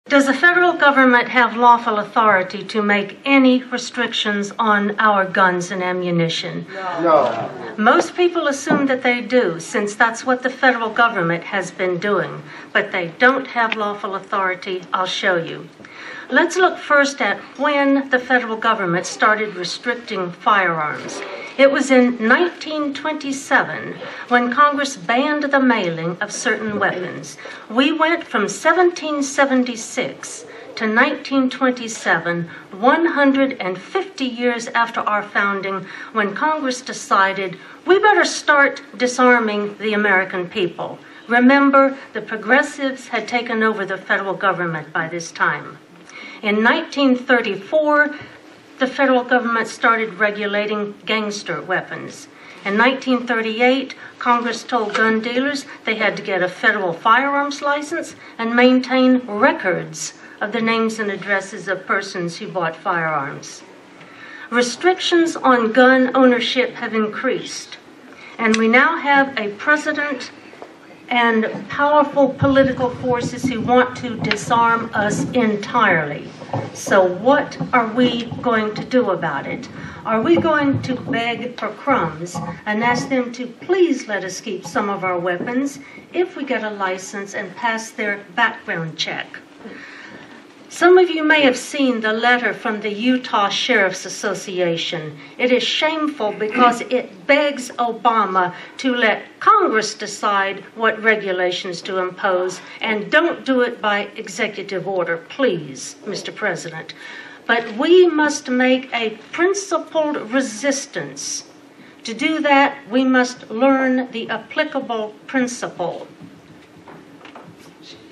Does the federal government have lawful authority to make any restrictions on our guns and ammunition? No. Most people assume that they do, since that's what the federal government has been doing. But they don't have lawful authority. I'll show you. Let's look first at when the federal government started restricting firearms. It was in 1927 when Congress banned the mailing of certain weapons. We went from 1776 to 1927, 150 years after our founding, when Congress decided we better start disarming the American people. Remember, the progressives had taken over the federal government by this time. In 1934, the federal government started regulating gangster weapons. In 1938, Congress told gun dealers they had to get a federal firearms license and maintain records of the names and addresses of persons who bought firearms. Restrictions on gun ownership have increased, and we now have a president and powerful political forces who want to disarm us entirely. So what are we going to do about it? Are we going to beg for crumbs and ask them to please let us keep some of our weapons if we get a license and pass their background check? Some of you may have seen the letter from the Utah Sheriff's Association. It is shameful because it begs Obama to let Congress decide what regulations to impose, and don't do it by executive order, please, Mr. President. But we must make a principled resistance. To do that, we must learn the applicable principle.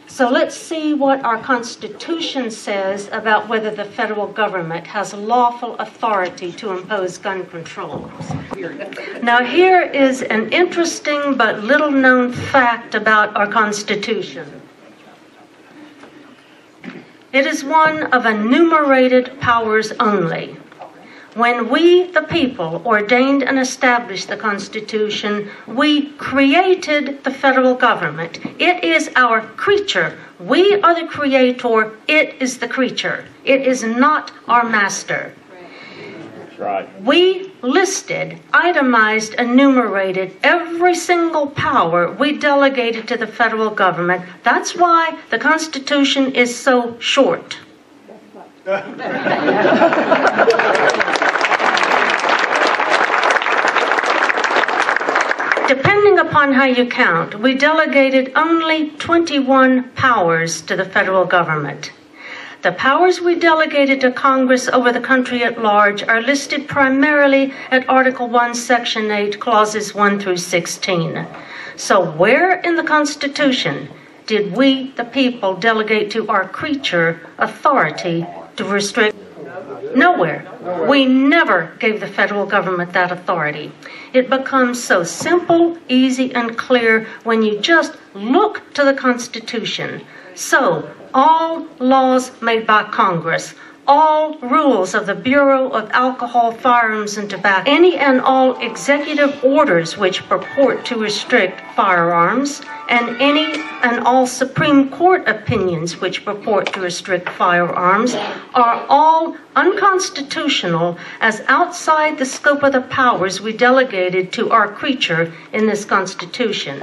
So let's see what our Constitution says about whether the federal government has lawful authority to impose gun control. Now here is an interesting but little known fact about our Constitution. It is one of enumerated powers only. When we, the people, ordained and established the Constitution, we created the federal government. It is our creature. We are the creator. It is the creature. It is not our master. That's right. We listed, itemized, enumerated every single power we delegated to the federal government. That's why the Constitution is so short. Depending upon how you count, we delegated only 21 powers to the federal government. The powers we delegated to Congress over the country at large are listed primarily at Article 1, Section 8, Clauses 1 through 16. So where in the Constitution did we, the people, delegate to our creature authority to restrict? Nowhere. We never gave the federal government that authority. It becomes so simple, easy, and clear when you just look to the Constitution. So, all laws made by Congress, all rules of the Bureau of Alcohol, Firearms, and Tobacco, any and all executive orders which purport to restrict firearms, and any and all Supreme Court opinions which purport to restrict firearms are all unconstitutional as outside the scope of the powers we delegated to our creature in this Constitution.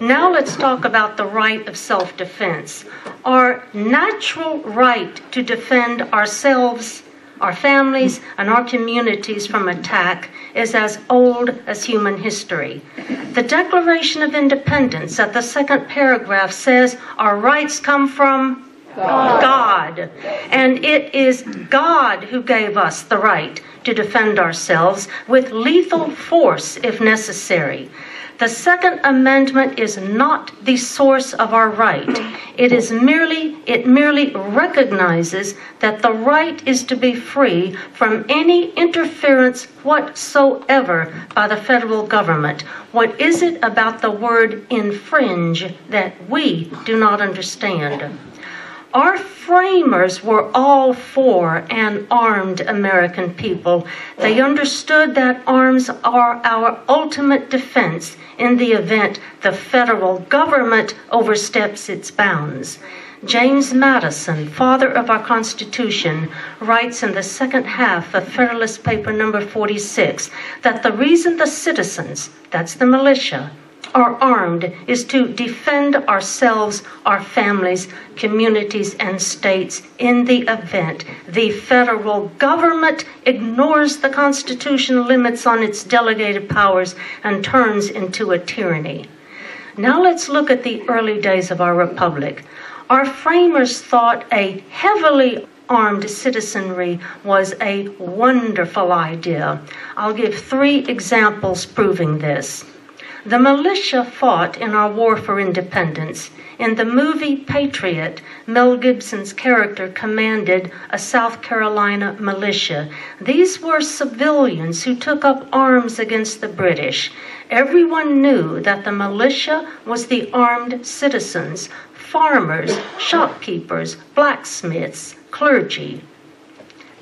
Now let's talk about the right of self-defense. Our natural right to defend ourselves, our families, and our communities from attack is as old as human history. The Declaration of Independence at the second paragraph says our rights come from God. And it is God who gave us the right to defend ourselves with lethal force if necessary. The Second Amendment is not the source of our right. It merely recognizes that the right is to be free from any interference whatsoever by the federal government. What is it about the word infringe that we do not understand? Our framers were all for an armed American people. They understood that arms are our ultimate defense in the event the federal government oversteps its bounds. James Madison, father of our Constitution, writes in the second half of Federalist Paper number 46 that the reason the citizens, that's the militia, are armed is to defend ourselves, our families, communities, and states in the event the federal government ignores the Constitution limits on its delegated powers and turns into a tyranny. Now let's look at the early days of our republic. Our framers thought a heavily armed citizenry was a wonderful idea. I'll give 3 examples proving this. The militia fought in our war for independence. In the movie Patriot, Mel Gibson's character commanded a South Carolina militia. These were civilians who took up arms against the British. Everyone knew that the militia was the armed citizens, farmers, shopkeepers, blacksmiths, clergy.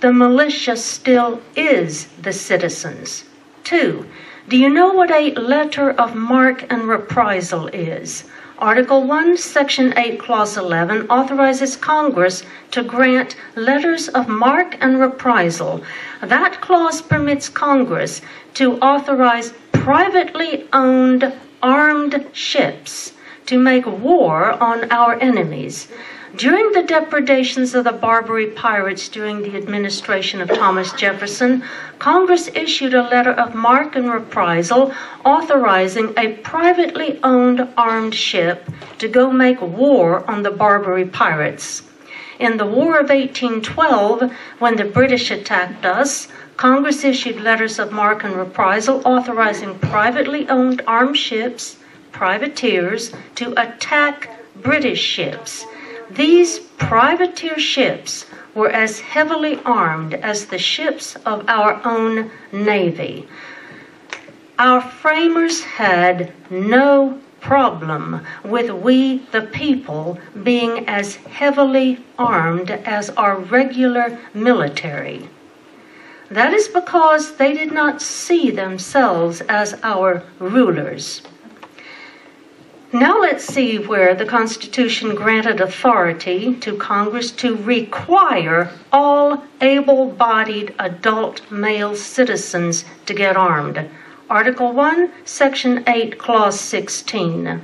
The militia still is the citizens. 2. Do you know what a letter of marque and reprisal is? Article 1, Section 8, Clause 11 authorizes Congress to grant letters of marque and reprisal. That clause permits Congress to authorize privately owned armed ships to make war on our enemies. During the depredations of the Barbary pirates during the administration of Thomas Jefferson, Congress issued a letter of marque and reprisal authorizing a privately owned armed ship to go make war on the Barbary pirates. In the War of 1812, when the British attacked us, Congress issued letters of marque and reprisal authorizing privately owned armed ships, privateers, to attack British ships. These privateer ships were as heavily armed as the ships of our own Navy. Our framers had no problem with we, the people, being as heavily armed as our regular military. That is because they did not see themselves as our rulers. Now let's see where the Constitution granted authority to Congress to require all able-bodied adult male citizens to get armed. Article 1, Section 8, Clause 16.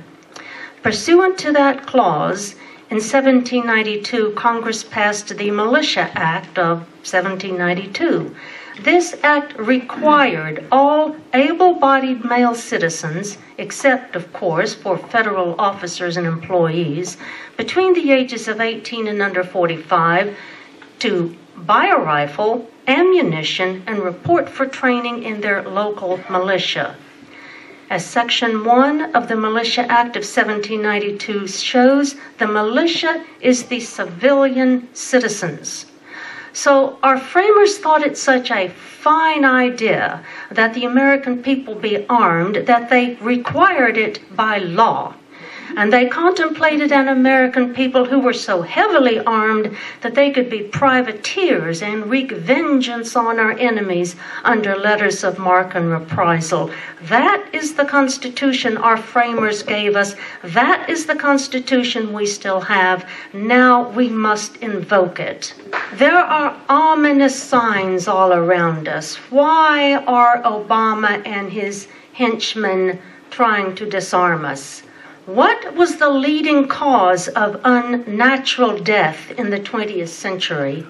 Pursuant to that clause, in 1792, Congress passed the Militia Act of 1792. This act required all able-bodied male citizens, except, of course, for federal officers and employees, between the ages of 18 and under 45, to buy a rifle, ammunition, and report for training in their local militia. As Section 1 of the Militia Act of 1792 shows, the militia is the civilian citizens. So our framers thought it such a fine idea that the American people be armed that they required it by law. And they contemplated an American people who were so heavily armed that they could be privateers and wreak vengeance on our enemies under letters of marque and reprisal. That is the Constitution our framers gave us. That is the Constitution we still have. Now we must invoke it. There are ominous signs all around us. Why are Obama and his henchmen trying to disarm us? What was the leading cause of unnatural death in the 20th century?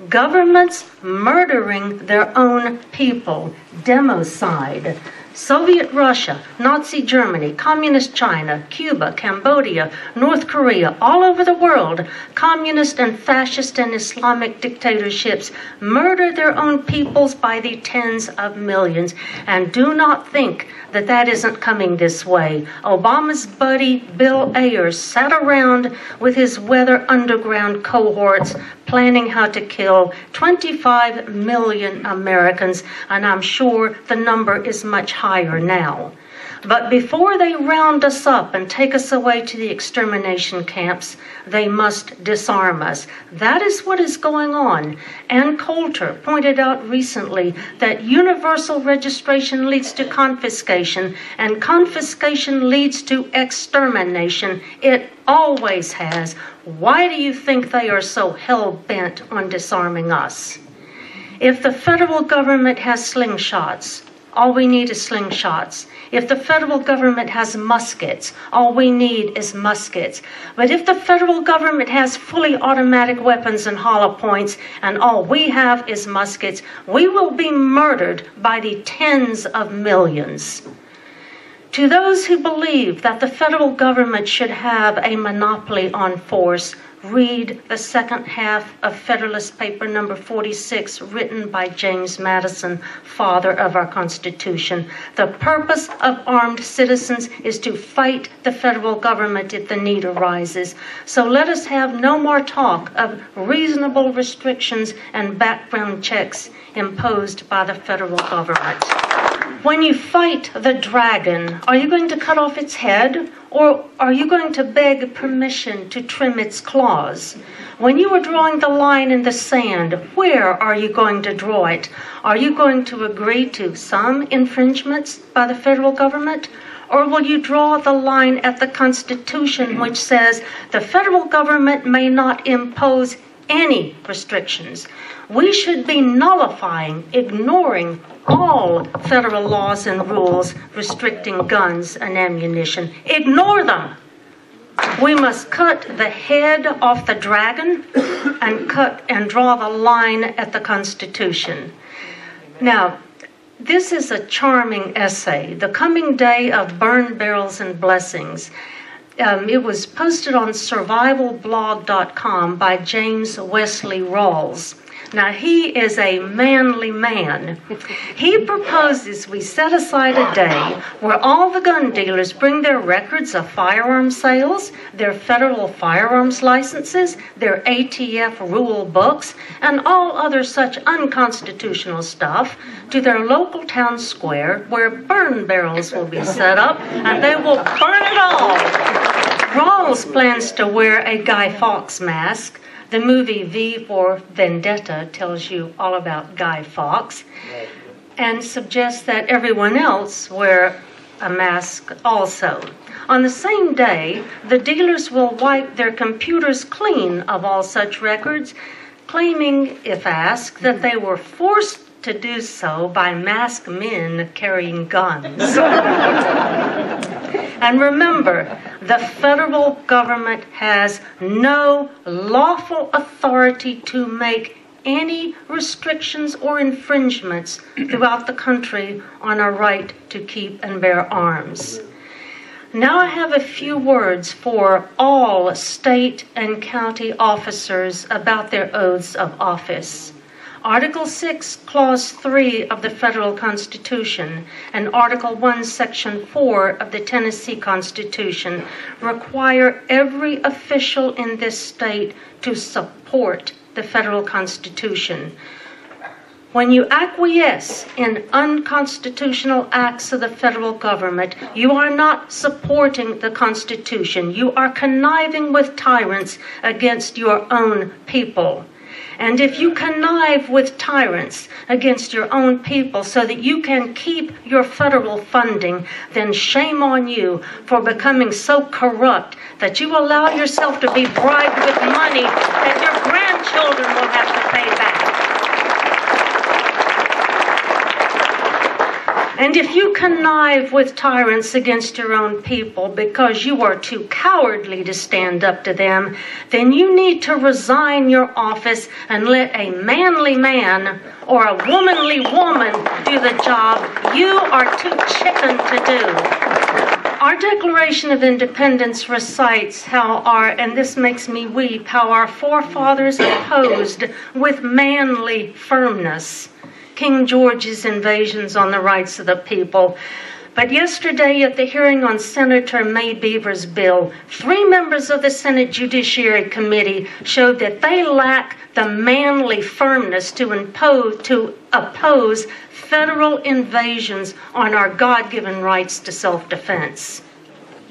Governments murdering their own people, democide. Soviet Russia, Nazi Germany, Communist China, Cuba, Cambodia, North Korea, all over the world, communist and fascist and Islamic dictatorships murder their own peoples by the tens of millions. And do not think that that isn't coming this way. Obama's buddy Bill Ayers sat around with his Weather Underground cohorts planning how to kill 25 million Americans, and I'm sure the number is much higher now. But before they round us up and take us away to the extermination camps, they must disarm us. That is what is going on. Ann Coulter pointed out recently that universal registration leads to confiscation, and confiscation leads to extermination. It always has. Why do you think they are so hell-bent on disarming us? If the federal government has slingshots, all we need is slingshots. If the federal government has muskets, all we need is muskets. But if the federal government has fully automatic weapons and hollow points, and all we have is muskets, we will be murdered by the tens of millions. To those who believe that the federal government should have a monopoly on force, read the second half of Federalist Paper number 46, written by James Madison, father of our Constitution. The purpose of armed citizens is to fight the federal government if the need arises. So let us have no more talk of reasonable restrictions and background checks imposed by the federal government. When you fight the dragon, are you going to cut off its head, or are you going to beg permission to trim its claws? When you are drawing the line in the sand, where are you going to draw it? Are you going to agree to some infringements by the federal government? Or will you draw the line at the Constitution, which says the federal government may not impose any restrictions? We should be nullifying, ignoring all federal laws and rules restricting guns and ammunition. Ignore them. We must cut the head off the dragon and draw the line at the Constitution. Now, this is a charming essay, The Coming Day of Burn Barrels and Blessings. It was posted on survivalblog.com by James Wesley Rawls. Now, he is a manly man. He proposes we set aside a day where all the gun dealers bring their records of firearm sales, their federal firearms licenses, their ATF rule books, and all other such unconstitutional stuff to their local town square, where burn barrels will be set up, and they will burn it all. Rawls plans to wear a Guy Fawkes mask. The movie V for Vendetta tells you all about Guy Fawkes, and suggests that everyone else wear a mask also. On the same day, the dealers will wipe their computers clean of all such records, claiming, if asked, that they were forced to do so by masked men carrying guns. And remember, the federal government has no lawful authority to make any restrictions or infringements throughout the country on our right to keep and bear arms. Now I have a few words for all state and county officers about their oaths of office. Article 6, Clause 3 of the Federal Constitution and Article 1, Section 4 of the Tennessee Constitution require every official in this state to support the Federal Constitution. When you acquiesce in unconstitutional acts of the federal government, you are not supporting the Constitution. You are conniving with tyrants against your own people. And if you connive with tyrants against your own people so that you can keep your federal funding, then shame on you for becoming so corrupt that you allow yourself to be bribed with money that your grandchildren will have to pay back. And if you connive with tyrants against your own people because you are too cowardly to stand up to them, then you need to resign your office and let a manly man or a womanly woman do the job you are too chicken to do. Our Declaration of Independence recites how and this makes me weep, how our forefathers opposed with manly firmness King George's invasions on the rights of the people. But yesterday at the hearing on Senator May Beaver's bill, 3 members of the Senate Judiciary Committee showed that they lack the manly firmness to oppose federal invasions on our God-given rights to self-defense.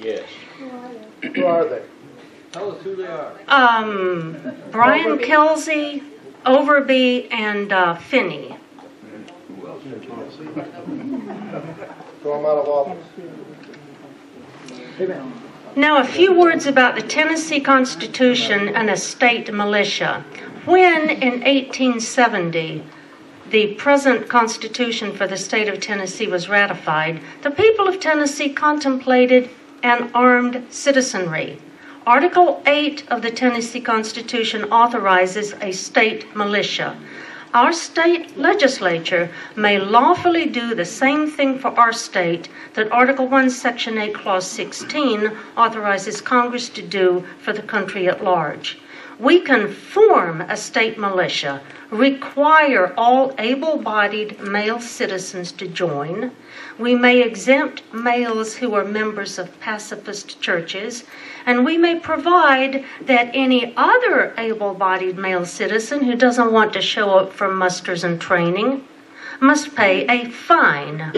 Yes. Who are they? Tell us who they are. Brian Kelsey, Overby, and Finney. Throw them out of office. Now, a few words about the Tennessee Constitution and a state militia. When, in 1870, the present Constitution for the state of Tennessee was ratified, the people of Tennessee contemplated an armed citizenry. Article 8 of the Tennessee Constitution authorizes a state militia. Our state legislature may lawfully do the same thing for our state that Article 1, Section 8, Clause 16 authorizes Congress to do for the country at large. We can form a state militia, require all able-bodied male citizens to join. We may exempt males who are members of pacifist churches, and we may provide that any other able-bodied male citizen who doesn't want to show up for musters and training must pay a fine.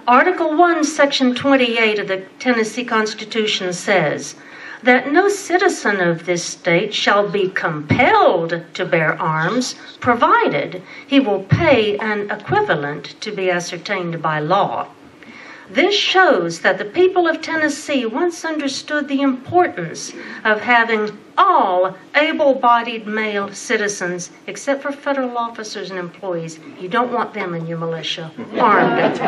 Article 1, Section 28 of the Tennessee Constitution says that no citizen of this state shall be compelled to bear arms, provided he will pay an equivalent to be ascertained by law. This shows that the people of Tennessee once understood the importance of having all able-bodied male citizens, except for federal officers and employees. You don't want them in your militia, armed.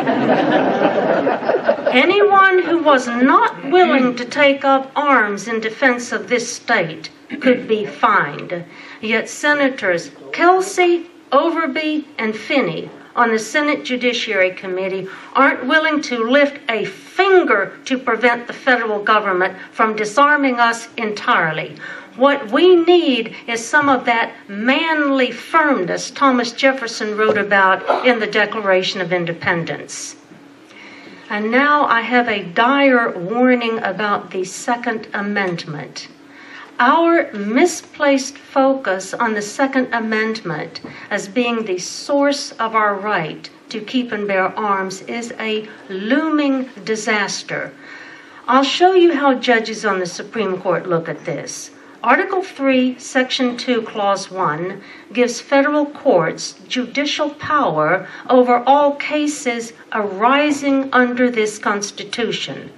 Anyone who was not willing to take up arms in defense of this state could be fined. Yet Senators Kelsey, Overby, and Finney on the Senate Judiciary Committee aren't willing to lift a finger to prevent the federal government from disarming us entirely. What we need is some of that manly firmness Thomas Jefferson wrote about in the Declaration of Independence. And now I have a dire warning about the Second Amendment. Our misplaced focus on the Second Amendment as being the source of our right to keep and bear arms is a looming disaster. I'll show you how judges on the Supreme Court look at this. Article 3, Section 2, Clause 1 gives federal courts judicial power over all cases arising under this Constitution.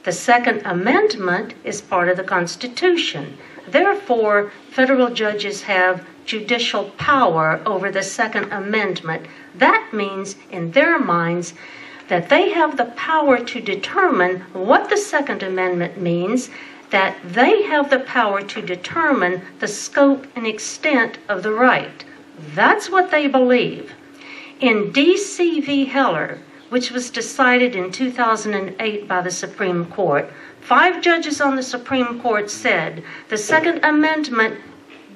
The Second Amendment is part of the Constitution. Therefore, federal judges have judicial power over the Second Amendment. That means, in their minds, that they have the power to determine what the Second Amendment means, that they have the power to determine the scope and extent of the right. That's what they believe. In D.C. v. Heller, which was decided in 2008 by the Supreme Court, 5 judges on the Supreme Court said the Second Amendment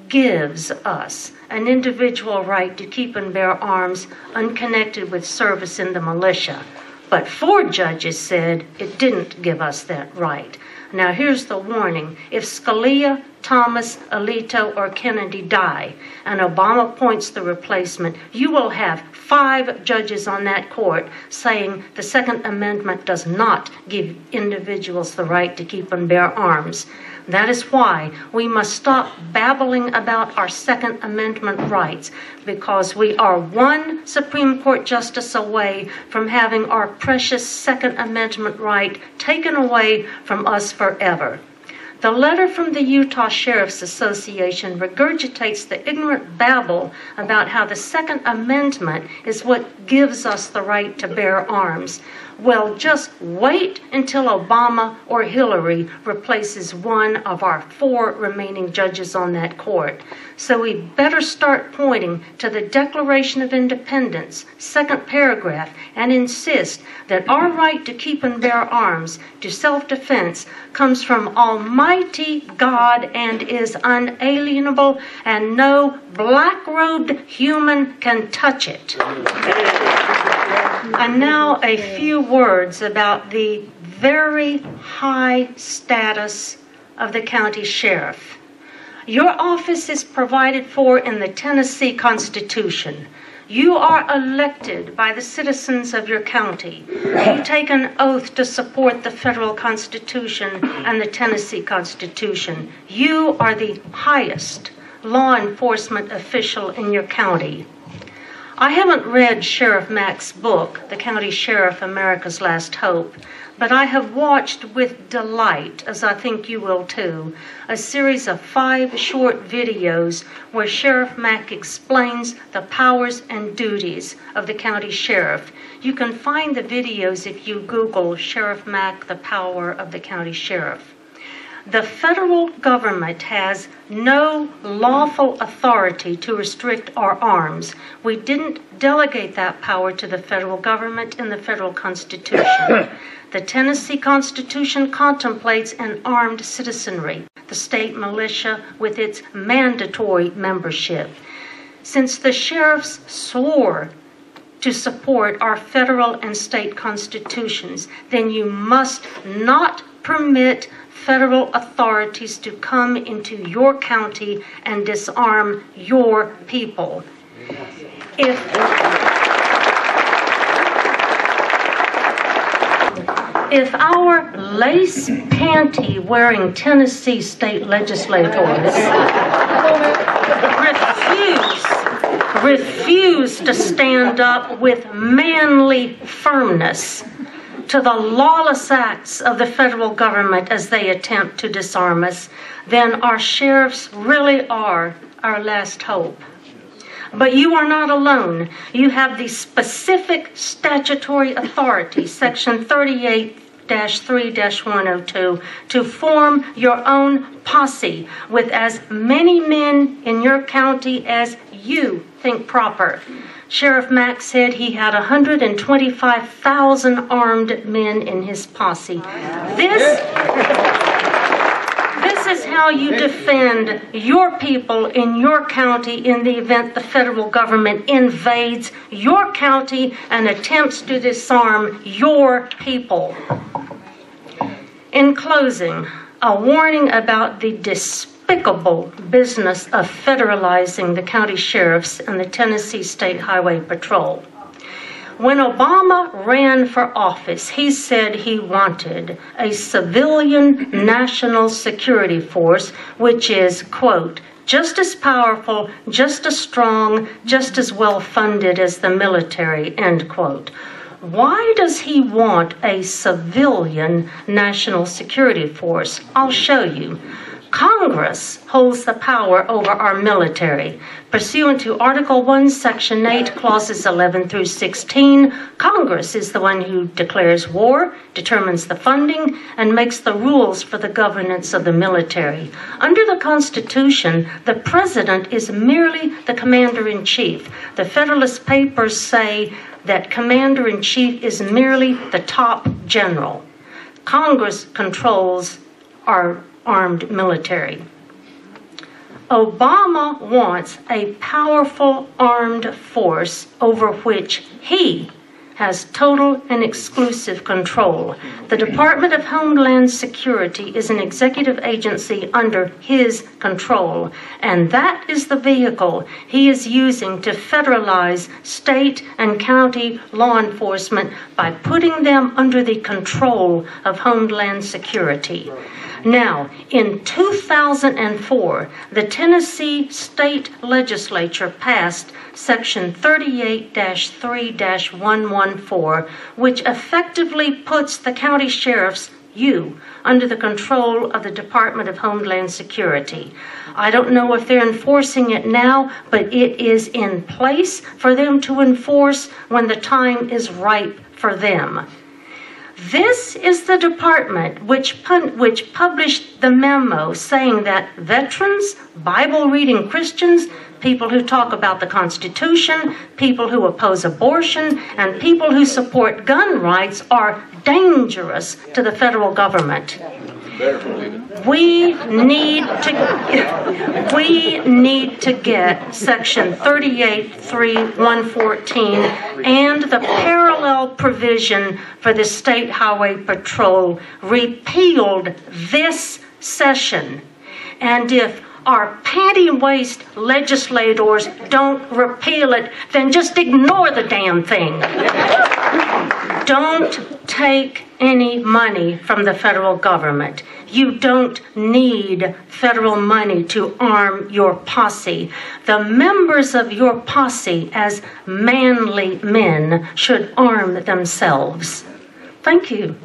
gives us an individual right to keep and bear arms unconnected with service in the militia. But 4 judges said it didn't give us that right. Now here's the warning. If Scalia, Thomas, Alito, or Kennedy die, and Obama appoints the replacement, you will have 5 judges on that court saying the Second Amendment does not give individuals the right to keep and bear arms. That is why we must stop babbling about our Second Amendment rights, because we are one Supreme Court justice away from having our precious Second Amendment right taken away from us forever. The letter from the Utah Sheriff's Association regurgitates the ignorant babble about how the Second Amendment is what gives us the right to bear arms. Well, just wait until Obama or Hillary replaces one of our 4 remaining judges on that court. So we better start pointing to the Declaration of Independence, second paragraph, and insist that our right to keep and bear arms to self-defense comes from Almighty God and is unalienable, and no black-robed human can touch it. And now a few words about the very high status of the county sheriff. Your office is provided for in the Tennessee Constitution. You are elected by the citizens of your county. You take an oath to support the federal Constitution and the Tennessee Constitution. You are the highest law enforcement official in your county. I haven't read Sheriff Mack's book, The County Sheriff, America's Last Hope, but I have watched with delight, as I think you will too, a series of 5 short videos where Sheriff Mack explains the powers and duties of the county sheriff. You can find the videos if you Google Sheriff Mack, the power of the county sheriff. The federal government has no lawful authority to restrict our arms. We didn't delegate that power to the federal government in the federal Constitution. The Tennessee Constitution contemplates an armed citizenry, the state militia with its mandatory membership. Since the sheriffs swore to support our federal and state constitutions, then you must not permit federal authorities to come into your county and disarm your people. If our lace panty wearing Tennessee state legislators refuse to stand up with manly firmness to the lawless acts of the federal government as they attempt to disarm us, then our sheriffs really are our last hope. But you are not alone. You have the specific statutory authority, Section 38-3-102, to form your own posse with as many men in your county as you think proper. Sheriff Mack said he had 125,000 armed men in his posse. This is how you defend your people in your county in the event the federal government invades your county and attempts to disarm your people. In closing, a warning about the despicable business of federalizing the county sheriffs and the Tennessee State Highway Patrol. When Obama ran for office, he said he wanted a civilian national security force, which is, quote, just as powerful, just as strong, just as well funded as the military, end quote. Why does he want a civilian national security force? I'll show you. Congress holds the power over our military. Pursuant to Article 1, Section 8, Clauses 11 through 16, Congress is the one who declares war, determines the funding, and makes the rules for the governance of the military. Under the Constitution, the President is merely the Commander-in-Chief. The Federalist Papers say that Commander-in-Chief is merely the top general. Congress controls our armed military. Obama wants a powerful armed force over which he has total and exclusive control. The Department of Homeland Security is an executive agency under his control, and that is the vehicle he is using to federalize state and county law enforcement by putting them under the control of Homeland Security. Now, in 2004, the Tennessee State Legislature passed Section 38-3-114, which effectively puts the county sheriffs, under the control of the Department of Homeland Security. I don't know if they're enforcing it now, but it is in place for them to enforce when the time is ripe for them. This is the department which published the memo saying that veterans, Bible-reading Christians, people who talk about the Constitution, people who oppose abortion, and people who support gun rights are dangerous to the federal government. We need to get Section 38.3.114 and the parallel provision for the State Highway Patrol repealed this session. And if our panty-waist legislators don't repeal it, then just ignore the damn thing. Don't take any money from the federal government. You don't need federal money to arm your posse. The members of your posse, as manly men, should arm themselves. Thank you.